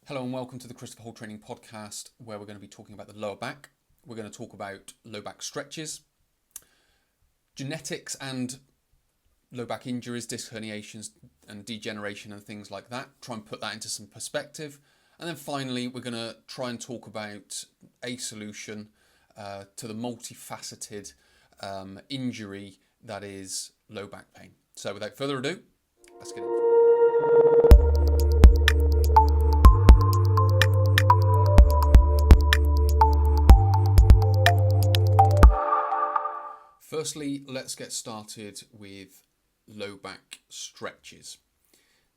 Hello and welcome to the Christopher Hall Training Podcast, where we're going to be talking about the lower back. We're going to talk about low back stretches, genetics and low back injuries, disc herniations and degeneration and things like that. Try and put that into some perspective. And then finally, we're going to try and talk about a solution to the multifaceted injury that is low back pain. So without further ado, let's get into it. Firstly, let's get started with low back stretches.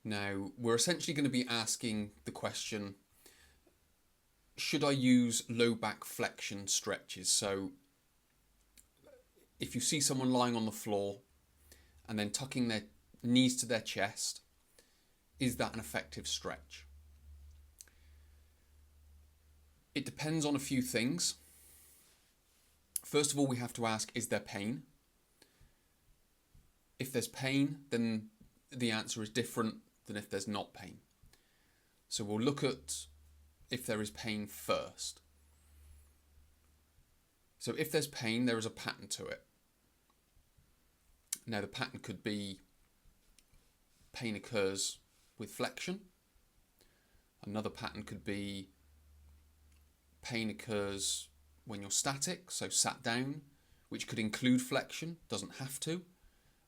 Now, we're essentially going to be asking the question, should I use low back flexion stretches? So, if you see someone lying on the floor and then tucking their knees to their chest, is that an effective stretch? It depends on a few things. First of all, we have to ask, is there pain? If there's pain, then the answer is different than if there's not pain. So we'll look at if there is pain first. So if there's pain, there is a pattern to it. Now the pattern could be pain occurs with flexion. Another pattern could be pain occurs when you're static, so sat down, which could include flexion, doesn't have to.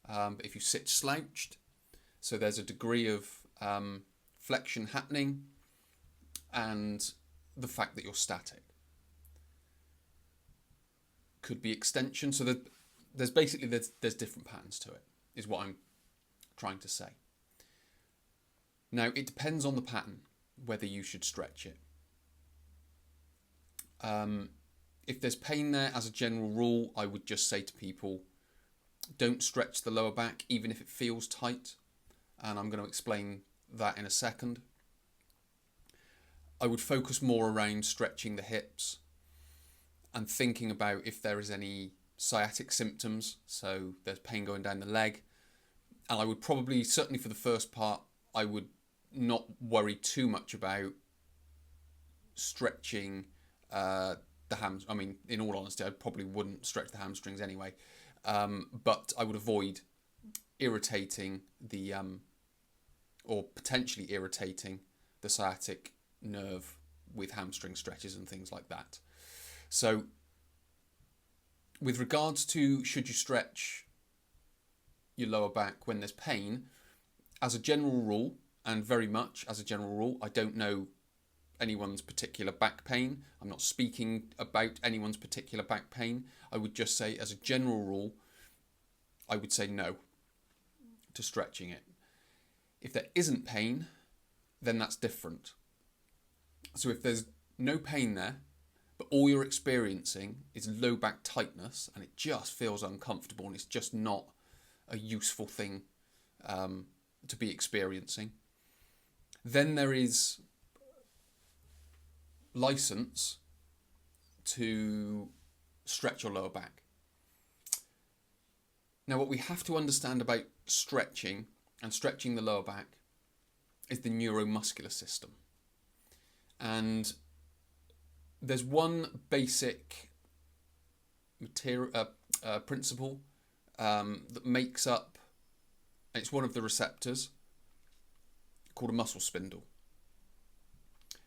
But if you sit slouched, so there's a degree of flexion happening and the fact that you're static. Could be extension, so there's different patterns to it, is what I'm trying to say. Now, it depends on the pattern, whether you should stretch it. If there's pain there, as a general rule, I would just say to people, don't stretch the lower back, even if it feels tight. And I'm going to explain that in a second. I would focus more around stretching the hips and thinking about if there is any sciatic symptoms. So there's pain going down the leg. And I would probably, certainly for the first part, I would not worry too much about stretching in all honesty, I probably wouldn't stretch the hamstrings anyway, but I would avoid irritating or potentially irritating the sciatic nerve with hamstring stretches and things like that. So with regards to should you stretch your lower back when there's pain, as a general rule, and very much as a general rule, I don't know anyone's particular back pain. I'm not speaking about anyone's particular back pain. I would just say, as a general rule, I would say no to stretching it. If there isn't pain, then that's different. So if there's no pain there, but all you're experiencing is low back tightness and it just feels uncomfortable and it's just not a useful thing to be experiencing, then there is license to stretch your lower back. Now, what we have to understand about stretching and stretching the lower back is the neuromuscular system. And there's one basic principle that makes up, it's one of the receptors, called a muscle spindle.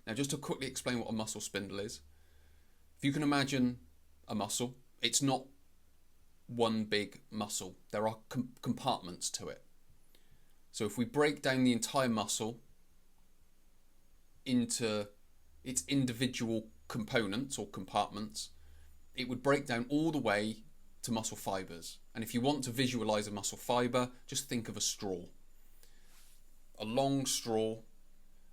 Now, just to quickly explain what a muscle spindle is, if you can imagine a muscle, it's not one big muscle. There are compartments to it. So if we break down the entire muscle into its individual components or compartments, it would break down all the way to muscle fibers. And if you want to visualize a muscle fiber, just think of a straw. A long straw.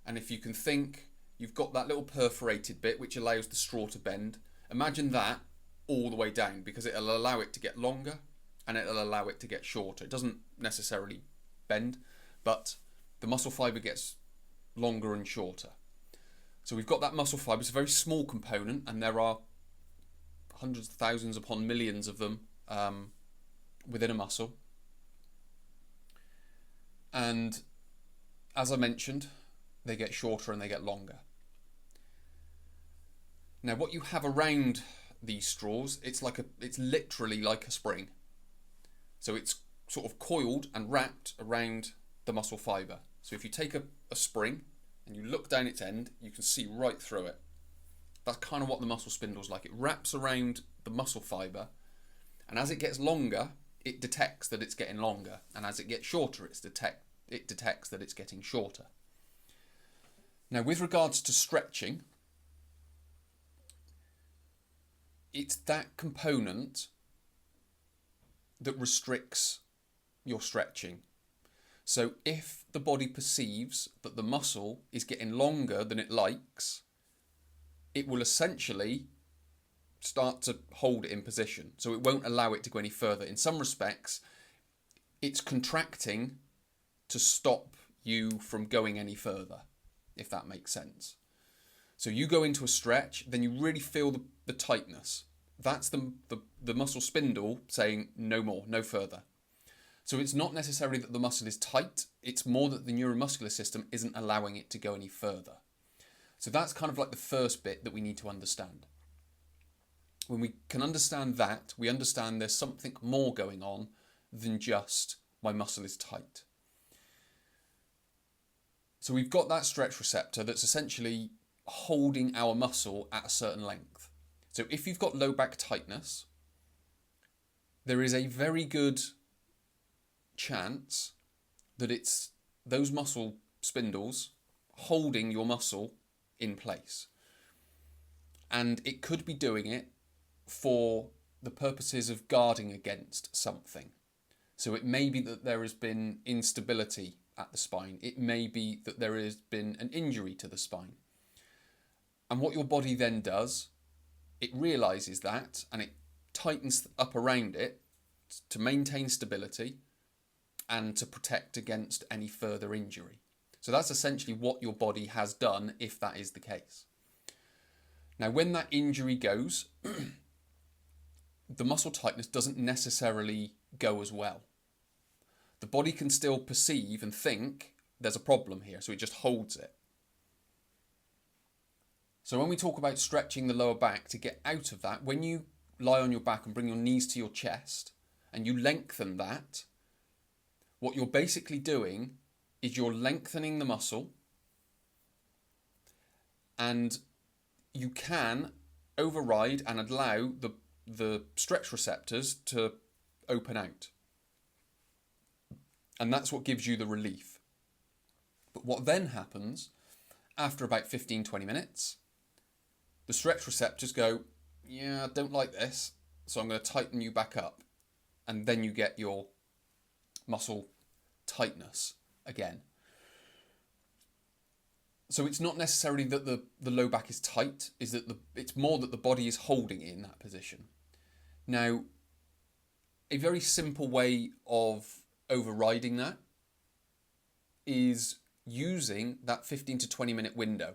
And if you can think, you've got that little perforated bit which allows the straw to bend. Imagine that all the way down, because it'll allow it to get longer and it'll allow it to get shorter. It doesn't necessarily bend, but the muscle fiber gets longer and shorter. So we've got that muscle fiber. It's a very small component, and there are hundreds of thousands upon millions of them within a muscle. And as I mentioned, they get shorter and they get longer. Now, what you have around these straws, it's literally like a spring. So it's sort of coiled and wrapped around the muscle fibre. So if you take a spring and you look down its end, you can see right through it. That's kind of what the muscle spindle's like. It wraps around the muscle fibre, and as it gets longer, it detects that it's getting longer, and as it gets shorter, it detects that it's getting shorter. Now, with regards to stretching, it's that component that restricts your stretching. So if the body perceives that the muscle is getting longer than it likes, it will essentially start to hold it in position. So it won't allow it to go any further. In some respects, it's contracting to stop you from going any further, if that makes sense. So you go into a stretch, then you really feel the tightness. That's the muscle spindle saying no more, no further. So it's not necessarily that the muscle is tight, it's more that the neuromuscular system isn't allowing it to go any further. So that's kind of like the first bit that we need to understand. When we can understand that, we understand there's something more going on than just my muscle is tight. So we've got that stretch receptor that's essentially holding our muscle at a certain length. So if you've got low back tightness, there is a very good chance that it's those muscle spindles holding your muscle in place. And it could be doing it for the purposes of guarding against something. So it may be that there has been instability at the spine. It may be that there has been an injury to the spine. And what your body then does, it realizes that and it tightens up around it to maintain stability and to protect against any further injury. So that's essentially what your body has done if that is the case. Now, when that injury goes, the muscle tightness doesn't necessarily go as well. The body can still perceive and think there's a problem here, so it just holds it. So when we talk about stretching the lower back to get out of that, when you lie on your back and bring your knees to your chest and you lengthen that, what you're basically doing is you're lengthening the muscle, and you can override and allow the stretch receptors to open out. And that's what gives you the relief. But what then happens, after about 15-20 minutes, the stretch receptors go, yeah, I don't like this, so I'm going to tighten you back up. And then you get your muscle tightness again. So it's not necessarily that the low back is tight, it's more that the body is holding it in that position. Now, a very simple way of overriding that is using that 15 to 20 minute window.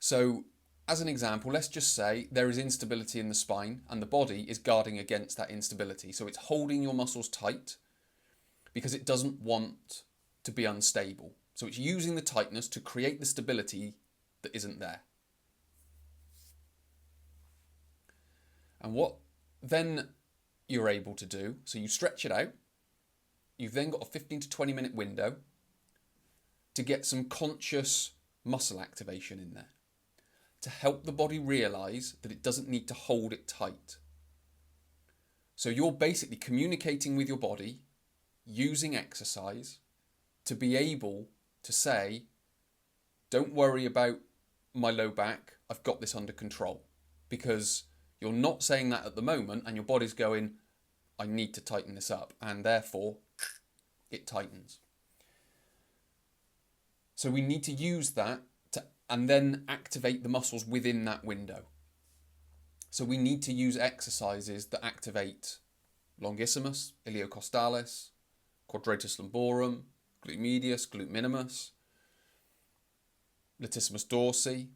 So as an example, let's just say there is instability in the spine and the body is guarding against that instability. So it's holding your muscles tight because it doesn't want to be unstable. So it's using the tightness to create the stability that isn't there. And what then you're able to do, so you stretch it out, you've then got a 15 to 20 minute window to get some conscious muscle activation in there, to help the body realise that it doesn't need to hold it tight. So you're basically communicating with your body using exercise to be able to say, don't worry about my low back, I've got this under control. Because you're not saying that at the moment and your body's going, I need to tighten this up, and therefore it tightens. So we need to use that and then activate the muscles within that window. So we need to use exercises that activate longissimus, iliocostalis, quadratus lumborum, glute medius, glute minimus, latissimus dorsi.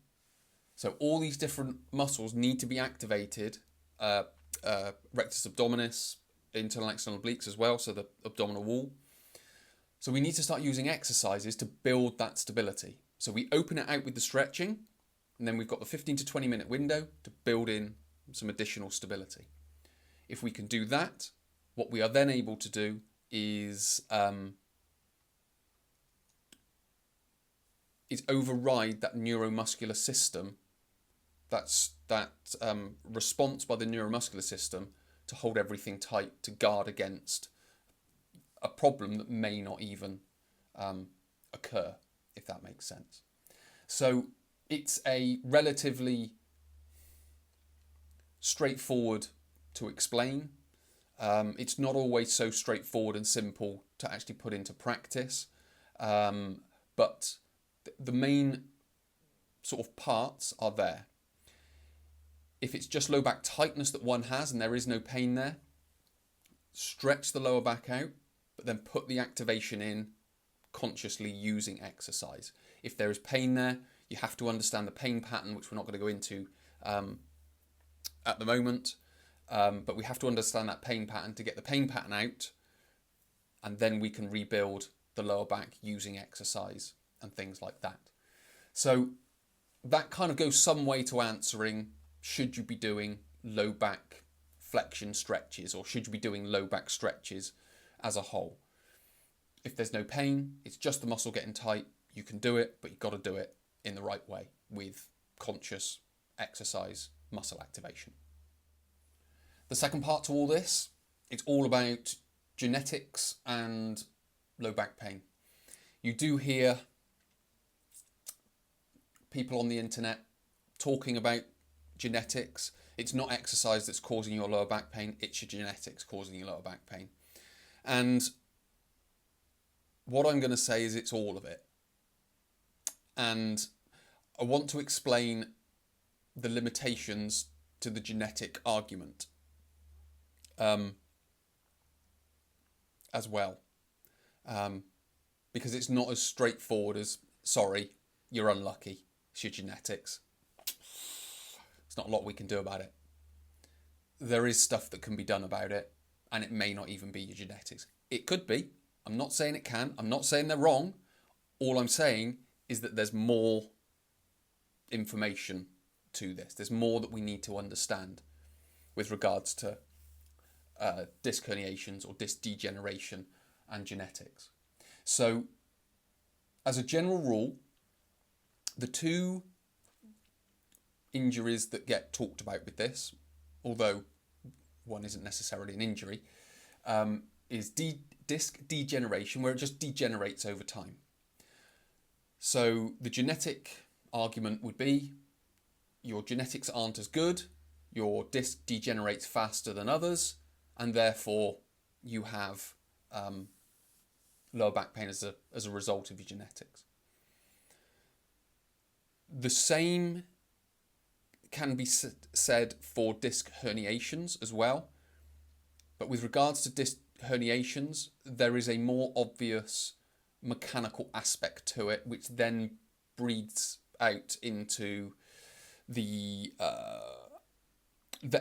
So all these different muscles need to be activated, rectus abdominis, internal and external obliques as well, so the abdominal wall. So we need to start using exercises to build that stability. So we open it out with the stretching, and then we've got the 15 to 20 minute window to build in some additional stability. If we can do that, what we are then able to do is override that neuromuscular system, that response by the neuromuscular system to hold everything tight, to guard against a problem that may not even occur, if that makes sense. So it's a relatively straightforward to explain. It's not always so straightforward and simple to actually put into practice, but the main sort of parts are there. If it's just low back tightness that one has and there is no pain there, stretch the lower back out, but then put the activation in consciously using exercise. If there is pain there, you have to understand the pain pattern, which we're not going to go into at the moment, but we have to understand that pain pattern to get the pain pattern out, and then we can rebuild the lower back using exercise and things like that. So that kind of goes some way to answering, should you be doing low back flexion stretches, or should you be doing low back stretches as a whole? If there's no pain, it's just the muscle getting tight, you can do it, but you've got to do it in the right way with conscious exercise, muscle activation. The second part to all this, it's all about genetics and low back pain. You do hear people on the internet talking about genetics. It's not exercise that's causing your lower back pain, it's your genetics causing your lower back pain. And what I'm going to say is it's all of it. And I want to explain the limitations to the genetic argument as well. Because it's not as straightforward as, sorry, you're unlucky, it's your genetics. There's not a lot we can do about it. There is stuff that can be done about it, and it may not even be your genetics. It could be. I'm not saying it can. I'm not saying they're wrong. All I'm saying is that there's more information to this. There's more that we need to understand with regards to disc herniations or disc degeneration and genetics. So, as a general rule, the two injuries that get talked about with this, although one isn't necessarily an injury, is disc degeneration, where it just degenerates over time. So the genetic argument would be your genetics aren't as good, your disc degenerates faster than others, and therefore you have lower back pain as a result of your genetics. The same can be said for disc herniations as well, but with regards to disc herniations, there is a more obvious mechanical aspect to it, which then breeds out into the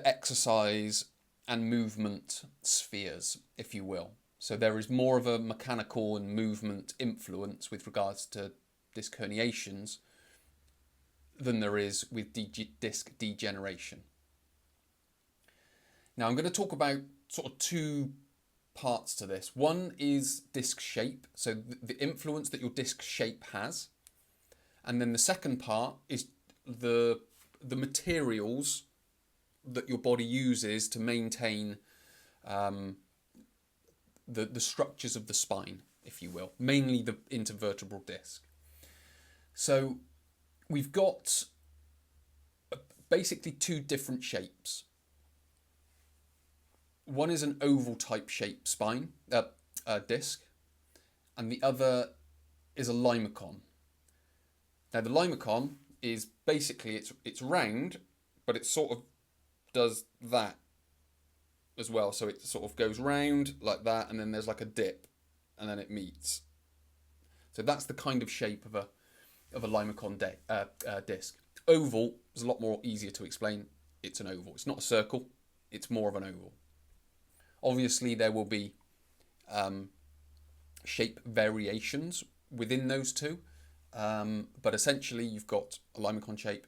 exercise and movement spheres, if you will. So there is more of a mechanical and movement influence with regards to disc herniations than there is with disc degeneration. Now I'm going to talk about sort of two parts to this. One is disc shape, so the influence that your disc shape has, and then the second part is the materials that your body uses to maintain the structures of the spine, if you will, mainly the intervertebral disc. So we've got basically two different shapes. One is an oval type shape spine, disc, and the other is a limacon. Now the limacon is basically, it's round, but it sort of does that as well. So it sort of goes round like that, and then there's like a dip, and then it meets. So that's the kind of shape of a limacon disc. Oval is a lot more easier to explain. It's an oval. It's not a circle. It's more of an oval. Obviously, there will be shape variations within those two, but essentially you've got a limacon shape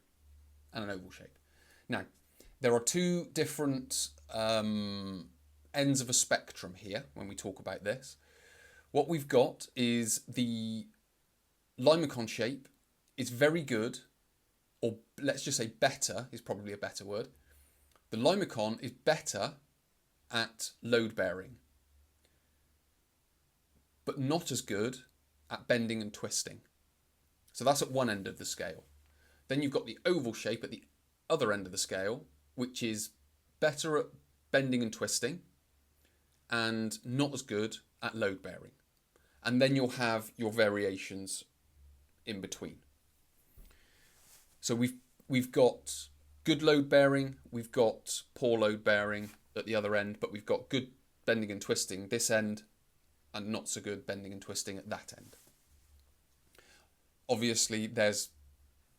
and an oval shape. Now, there are two different ends of a spectrum here when we talk about this. What we've got is the limacon shape is very good, or let's just say better is probably a better word. The limacon is better at load bearing, but not as good at bending and twisting. So that's at one end of the scale. Then you've got the oval shape at the other end of the scale, which is better at bending and twisting and not as good at load bearing. And then you'll have your variations in between. So we've got good load bearing, we've got poor load bearing at the other end, but we've got good bending and twisting this end and not so good bending and twisting at that end. Obviously, there's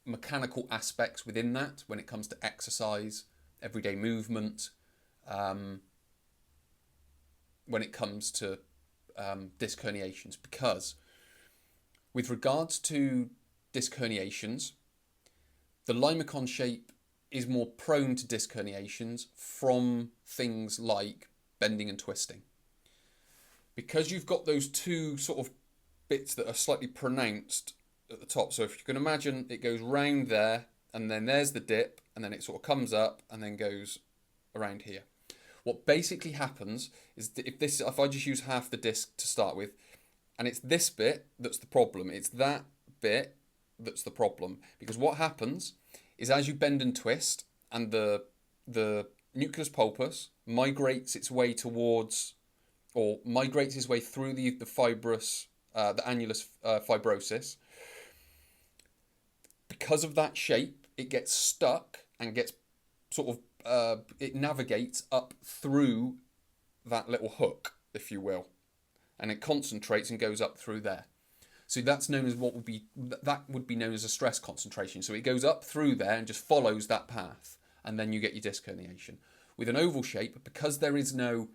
mechanical aspects within that when it comes to exercise, everyday movement, when it comes to disc herniations, because with regards to disc herniations, the limacon shape is more prone to disc herniations from things like bending and twisting. Because you've got those two sort of bits that are slightly pronounced at the top. So if you can imagine, it goes round there, and then there's the dip, and then it sort of comes up and then goes around here. What basically happens is that if I just use half the disc to start with, and it's this bit that's the problem, it's that bit that's the problem. Because what happens is as you bend and twist, and the nucleus pulpus migrates its way towards, or migrates its way through the fibrous, the annulus fibrosis. Because of that shape, it gets stuck and gets sort of, it navigates up through that little hook, if you will, and it concentrates and goes up through there. So that's known as that would be known as a stress concentration. So it goes up through there and just follows that path, and then you get your disc herniation. With an oval shape, because there is no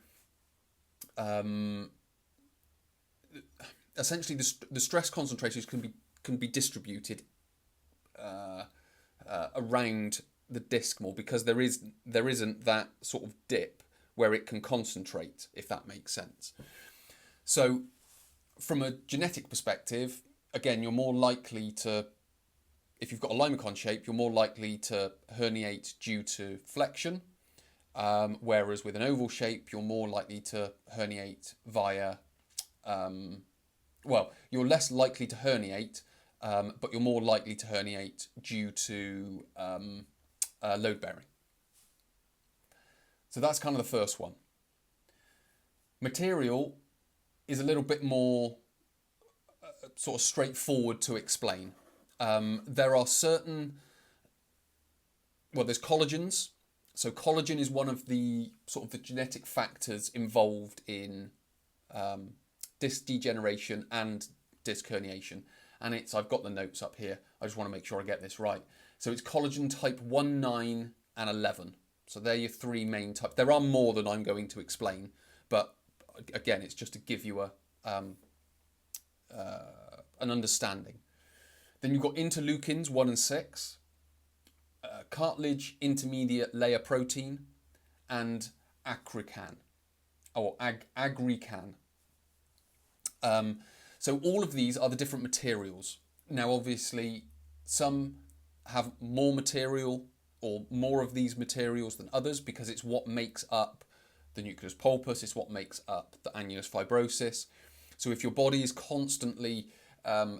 essentially the stress concentrations can be distributed around the disc more, because there isn't that sort of dip where it can concentrate, if that makes sense. So from a genetic perspective, again, you're more likely to, if you've got a limacon shape, you're more likely to herniate due to flexion, whereas with an oval shape, you're more likely to herniate via, you're less likely to herniate, but you're more likely to herniate due to load bearing. So that's kind of the first one. Material is a little bit more sort of straightforward to explain. There are certain, there's collagens. So collagen is one of the sort of the genetic factors involved in disc degeneration and disc herniation. And I've got the notes up here. I just want to make sure I get this right. So it's collagen type 1, 9 and 11. So they're your three main types. There are more than I'm going to explain, but again, it's just to give you an understanding. Then you've got interleukins 1 and 6, cartilage intermediate layer protein, and agrican, or agrican. So all of these are the different materials. Now, obviously, some have more material or more of these materials than others, because it's what makes up the nucleus pulpus, it's what makes up the annulus fibrosis. So if your body is constantly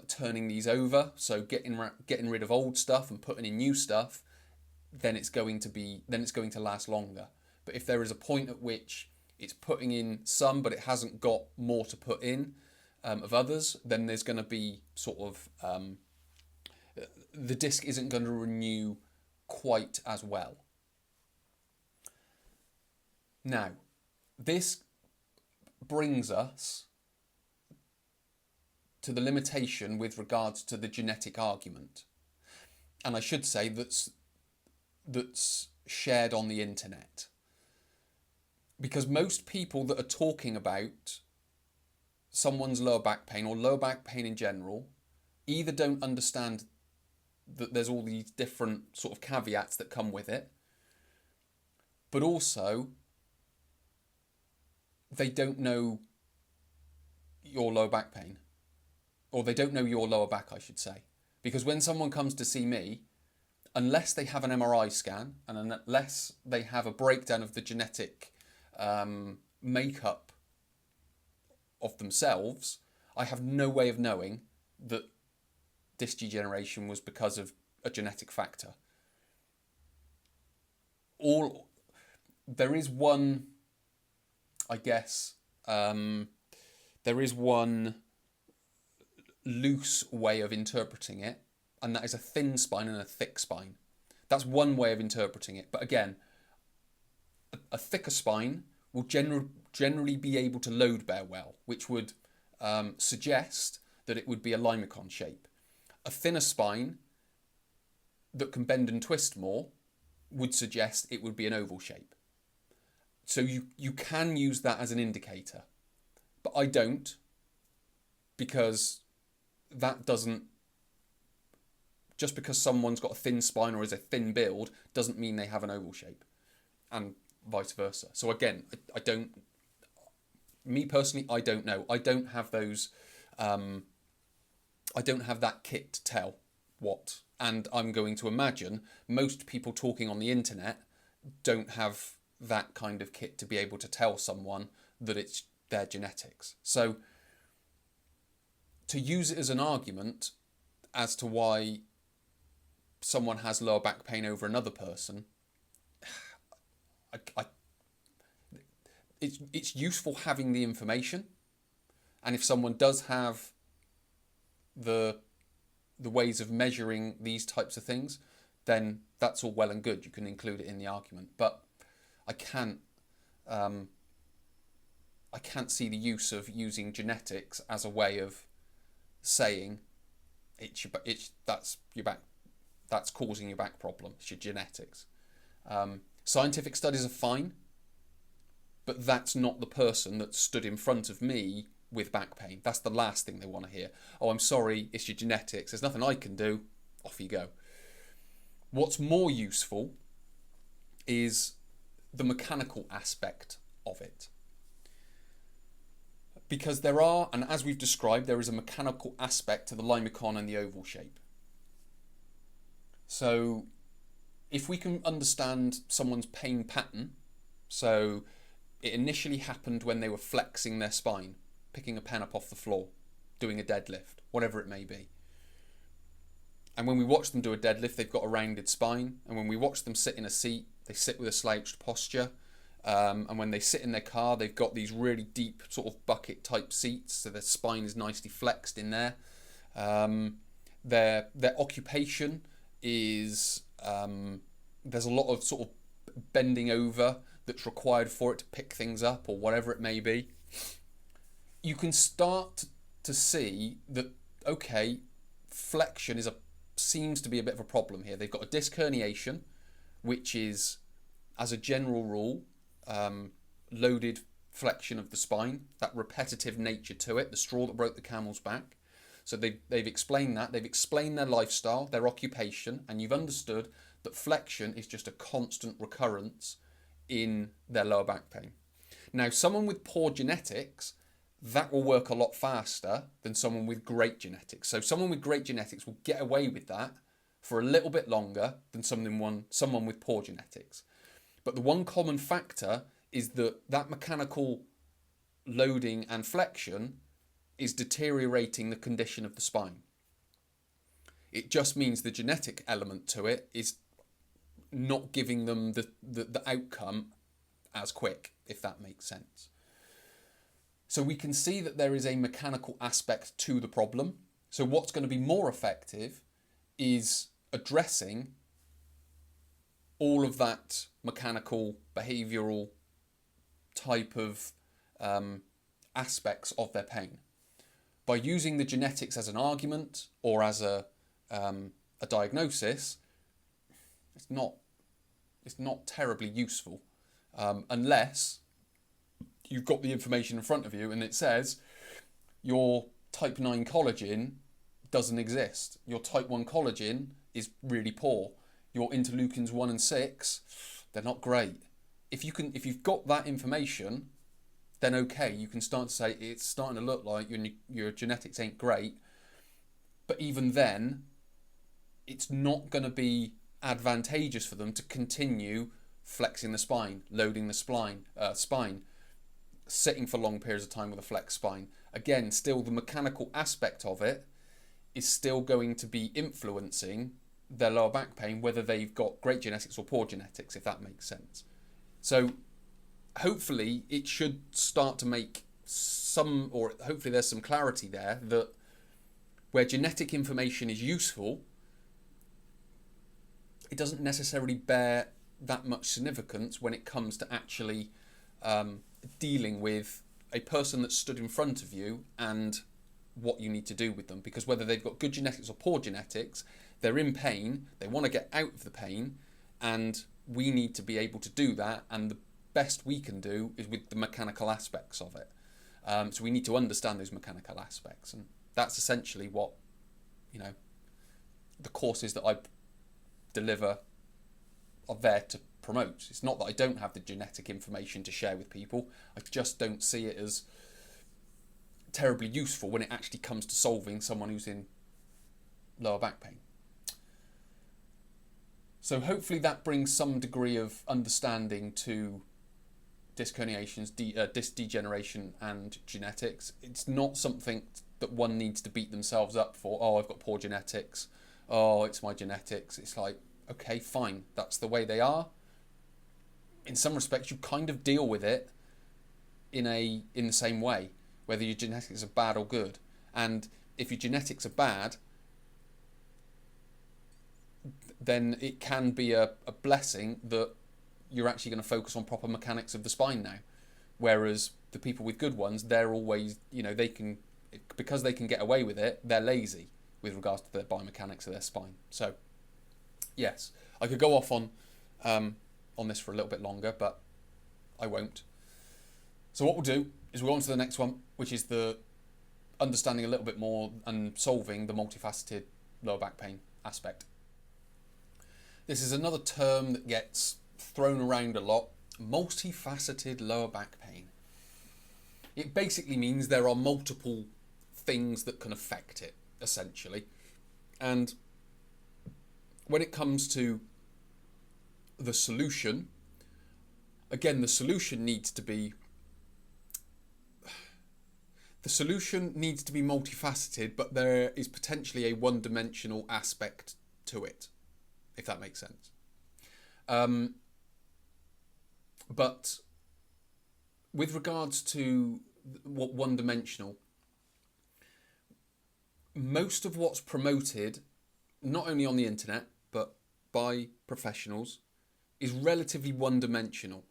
turning these over, so getting rid of old stuff and putting in new stuff, then it's going to last longer. But if there is a point at which it's putting in some, but it hasn't got more to put in of others, then there's going to be sort of the disc isn't going to renew quite as well. Now, this brings us to the limitation with regards to the genetic argument. And I should say that's shared on the internet. Because most people that are talking about someone's lower back pain or lower back pain in general either don't understand that there's all these different sort of caveats that come with it. But also, they don't know your lower back pain. Or they don't know your lower back, I should say. Because when someone comes to see me, unless they have an MRI scan and unless they have a breakdown of the genetic makeup of themselves, I have no way of knowing that disc degeneration was because of a genetic factor. There is one, I guess, there is one loose way of interpreting it, and that is a thin spine and a thick spine. That's one way of interpreting it. But again, a thicker spine will generally be able to load bear well, which would suggest that it would be a limacon shape. A thinner spine that can bend and twist more would suggest it would be an oval shape. So you can use that as an indicator. But I don't, because that doesn't, just because someone's got a thin spine or is a thin build doesn't mean they have an oval shape, and vice versa. So again, I don't, me personally, I don't know. I don't have those, I don't have that kit to tell what, and I'm going to imagine most people talking on the internet don't have that kind of kit to be able to tell someone that it's their genetics. So to use it as an argument as to why someone has lower back pain over another person, it's useful having the information, and if someone does have the ways of measuring these types of things, then that's all well and good. You can include it in the argument, but I can't see the use of using genetics as a way of saying that's your back, that's causing your back problem. It's your genetics. Scientific studies are fine, but that's not the person that stood in front of me with back pain. That's the last thing they want to hear. Oh, I'm sorry, it's your genetics. There's nothing I can do. Off you go. What's more useful is the mechanical aspect of it. Because there are, and as we've described, there is a mechanical aspect to the limacon and the oval shape. So if we can understand someone's pain pattern, so it initially happened when they were flexing their spine, picking a pen up off the floor, doing a deadlift, whatever it may be. And when we watch them do a deadlift, they've got a rounded spine. And when we watch them sit in a seat, they sit with a slouched posture. And when they sit in their car, they've got these really deep sort of bucket type seats, so their spine is nicely flexed in there. Their occupation is, there's a lot of sort of bending over that's required for it to pick things up or whatever it may be. You can start to see that, okay, flexion seems to be a bit of a problem here. They've got a disc herniation, which is, as a general rule, loaded flexion of the spine, that repetitive nature to it, the straw that broke the camel's back. So they've explained that. They've explained their lifestyle, their occupation, and you've understood that flexion is just a constant recurrence in their lower back pain. Now, someone with poor genetics, that will work a lot faster than someone with great genetics. So someone with great genetics will get away with that for a little bit longer than someone with poor genetics. But the one common factor is that mechanical loading and flexion is deteriorating the condition of the spine. It just means the genetic element to it is not giving them the outcome as quick, if that makes sense. So we can see that there is a mechanical aspect to the problem. So what's going to be more effective is addressing all of that mechanical, behavioural type of aspects of their pain. By using the genetics as an argument or as a diagnosis, it's not terribly useful unless you've got the information in front of you and it says your type 9 collagen doesn't exist. Your type 1 collagen is really poor. Your interleukins 1 and 6, they're not great. If you've got that information, then okay, you can start to say it's starting to look like your genetics ain't great. But even then, it's not going to be advantageous for them to continue flexing the spine, loading the spine, sitting for long periods of time with a flexed spine. Again, still the mechanical aspect of it is still going to be influencing their lower back pain, whether they've got great genetics or poor genetics, if that makes sense. So hopefully it should start to make some, or hopefully there's some clarity there, that where genetic information is useful, it doesn't necessarily bear that much significance when it comes to actually dealing with a person that stood in front of you and what you need to do with them. Because whether they've got good genetics or poor genetics, they're in pain, they want to get out of the pain, and we need to be able to do that, and the best we can do is with the mechanical aspects of it. So we need to understand those mechanical aspects, and that's essentially what, the courses that I deliver are there to promote. It's not that I don't have the genetic information to share with people, I just don't see it as terribly useful when it actually comes to solving someone who's in lower back pain. So hopefully that brings some degree of understanding to disc herniations, disc degeneration and genetics. It's not something that one needs to beat themselves up for. Oh, I've got poor genetics. Oh, it's my genetics. It's like, okay, fine. That's the way they are. In some respects, you kind of deal with it in the same way, whether your genetics are bad or good. And if your genetics are bad, then it can be a blessing that you're actually going to focus on proper mechanics of the spine now. Whereas the people with good ones, they're always, they can, because they can get away with it, they're lazy with regards to the biomechanics of their spine. So, yes, I could go off on this for a little bit longer, but I won't. So what we'll do is we'll go on to the next one, which is the understanding a little bit more and solving the multifaceted lower back pain aspect. This is another term that gets thrown around a lot, multifaceted lower back pain. It basically means there are multiple things that can affect it, essentially. And when it comes to the solution, again, the solution needs to be multifaceted, but there is potentially a one-dimensional aspect to it, if that makes sense. But with regards to what one-dimensional, most of what's promoted, not only on the internet, but by professionals, is relatively one-dimensional.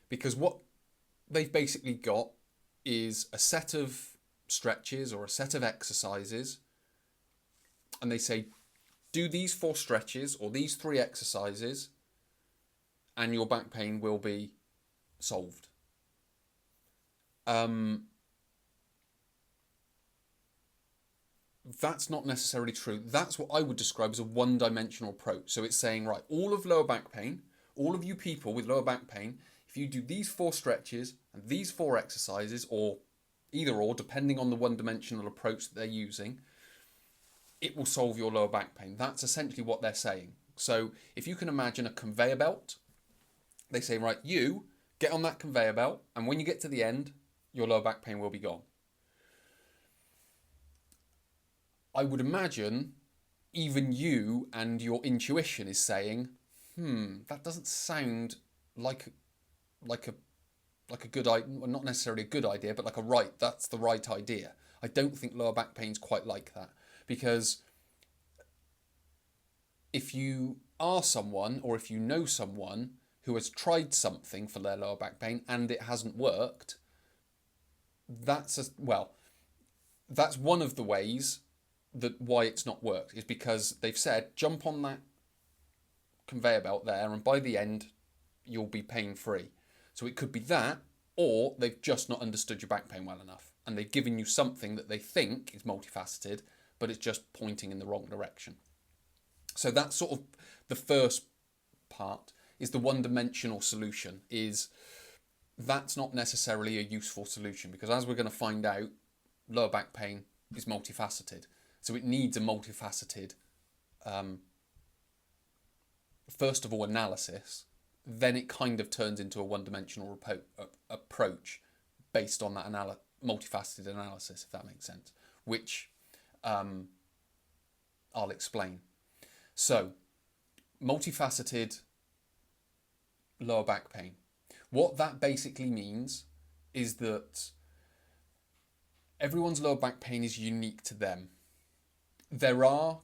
Because what they've basically got is a set of stretches or a set of exercises, and they say, do these 4 stretches or these 3 exercises, and your back pain will be solved. That's not necessarily true. That's what I would describe as a one-dimensional approach. So it's saying, right, all of lower back pain, all of you people with lower back pain, if you do these 4 stretches and these 4 exercises, or either or, depending on the one-dimensional approach that they're using, it will solve your lower back pain. That's essentially what they're saying. So if you can imagine a conveyor belt, they say, right, you get on that conveyor belt, and when you get to the end, your lower back pain will be gone. I would imagine even you and your intuition is saying, that doesn't sound like a good idea, well, not necessarily a good idea, but that's the right idea. I don't think lower back pain's quite like that, because if you are someone, or if you know someone who has tried something for their lower back pain and it hasn't worked, that's one of the ways that why it's not worked, is because they've said, jump on that conveyor belt there, and by the end you'll be pain free. So it could be that, or they've just not understood your back pain well enough, and they've given you something that they think is multifaceted, but it's just pointing in the wrong direction. So that's sort of the first part, is the one-dimensional solution. That's not necessarily a useful solution, because as we're going to find out, lower back pain is multifaceted. So it needs a multifaceted, first of all, analysis. Then it kind of turns into a one-dimensional approach based on that multifaceted analysis, if that makes sense, which I'll explain. So, multifaceted lower back pain. What that basically means is that everyone's lower back pain is unique to them. There are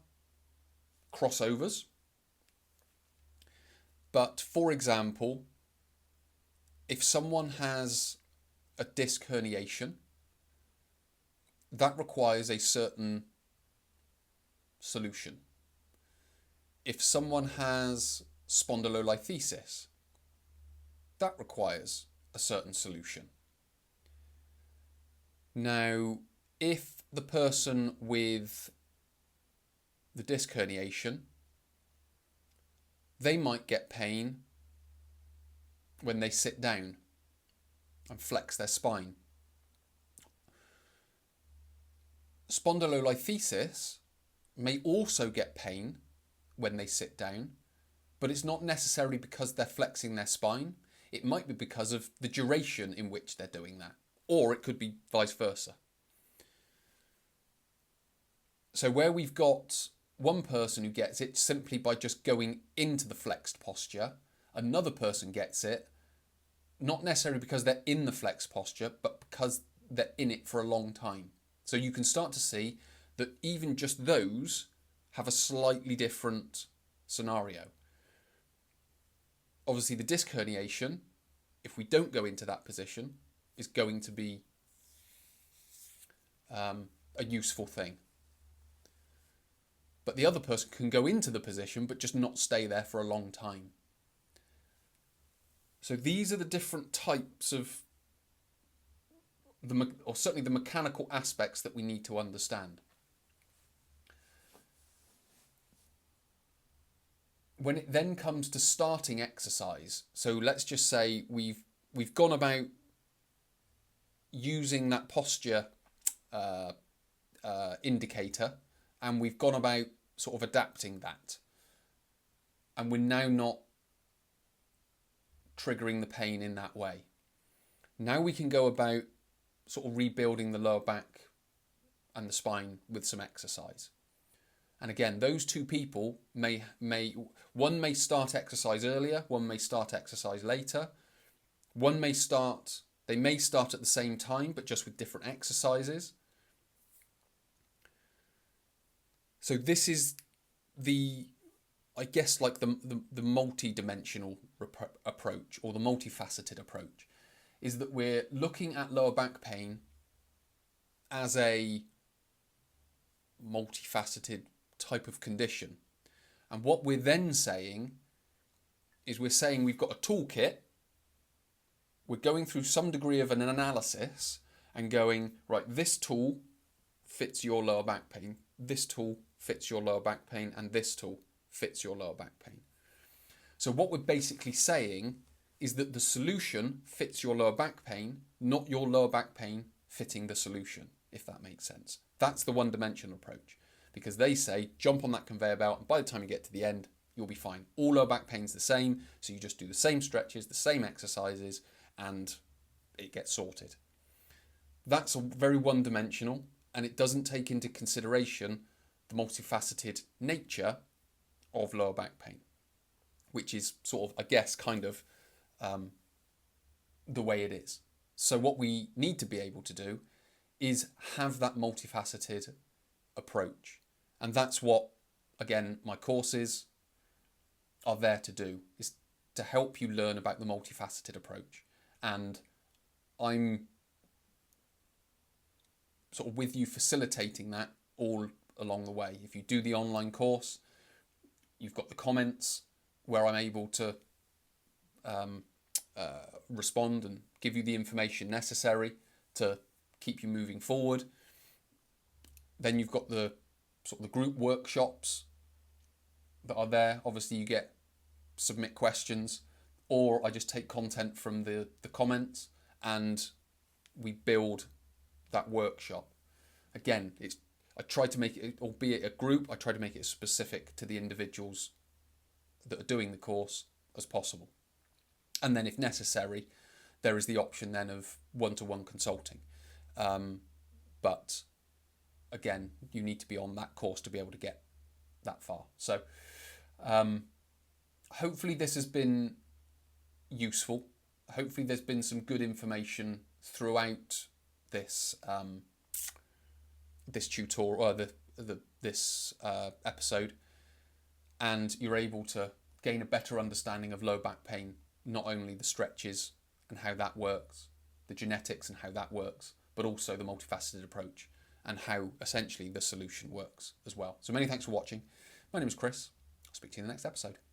crossovers, but for example, if someone has a disc herniation, that requires a certain solution. If someone has spondylolisthesis, that requires a certain solution. Now, if the person with the disc herniation, they might get pain when they sit down and flex their spine. Spondylolisthesis may also get pain when they sit down, but it's not necessarily because they're flexing their spine. It might be because of the duration in which they're doing that, or it could be vice versa. So where we've got one person who gets it simply by just going into the flexed posture, another person gets it not necessarily because they're in the flexed posture, but because they're in it for a long time. So you can start to see that even just those have a slightly different scenario. Obviously, the disc herniation, if we don't go into that position, is going to be a useful thing. But the other person can go into the position but just not stay there for a long time. So these are the different types of, or certainly the mechanical aspects that we need to understand. When it then comes to starting exercise, so let's just say we've gone about using that posture indicator, and we've gone about sort of adapting that, and we're now not triggering the pain in that way. Now we can go about sort of rebuilding the lower back and the spine with some exercise. And again, those two people one may start exercise earlier, one may start exercise later. They may start at the same time, but just with different exercises. So this is I guess like the multi-dimensional approach, or the multifaceted approach, is that we're looking at lower back pain as a multifaceted type of condition. And what we're then saying is we're saying we've got a toolkit, we're going through some degree of an analysis and going, right, this tool fits your lower back pain, this tool fits your lower back pain, and this tool fits your lower back pain. So what we're basically saying is that the solution fits your lower back pain, not your lower back pain fitting the solution, if that makes sense. That's the one-dimensional approach, because they say jump on that conveyor belt and by the time you get to the end, you'll be fine. All lower back pain's the same, so you just do the same stretches, the same exercises, and it gets sorted. That's a very one-dimensional, and it doesn't take into consideration the multifaceted nature of lower back pain, which is sort of, I guess, kind of the way it is. So what we need to be able to do is have that multifaceted approach. And that's what, again, my courses are there to do, is to help you learn about the multifaceted approach. And I'm sort of with you facilitating that all along the way. If you do the online course, you've got the comments where I'm able to respond and give you the information necessary to keep you moving forward. Then you've got the sort of the group workshops that are there. Obviously, you get submit questions, or I just take content from the comments and we build that workshop. Again, I try to make it, albeit a group, I try to make it as specific to the individuals that are doing the course as possible. And then if necessary, there is the option then of one-to-one consulting. But again, you need to be on that course to be able to get that far. So hopefully this has been useful. Hopefully there's been some good information throughout this this tutorial, or this episode, and you're able to gain a better understanding of low back pain, not only the stretches and how that works, the genetics and how that works, but also the multifaceted approach and how essentially the solution works as well. So many thanks for watching. My name is Chris. I'll speak to you in the next episode.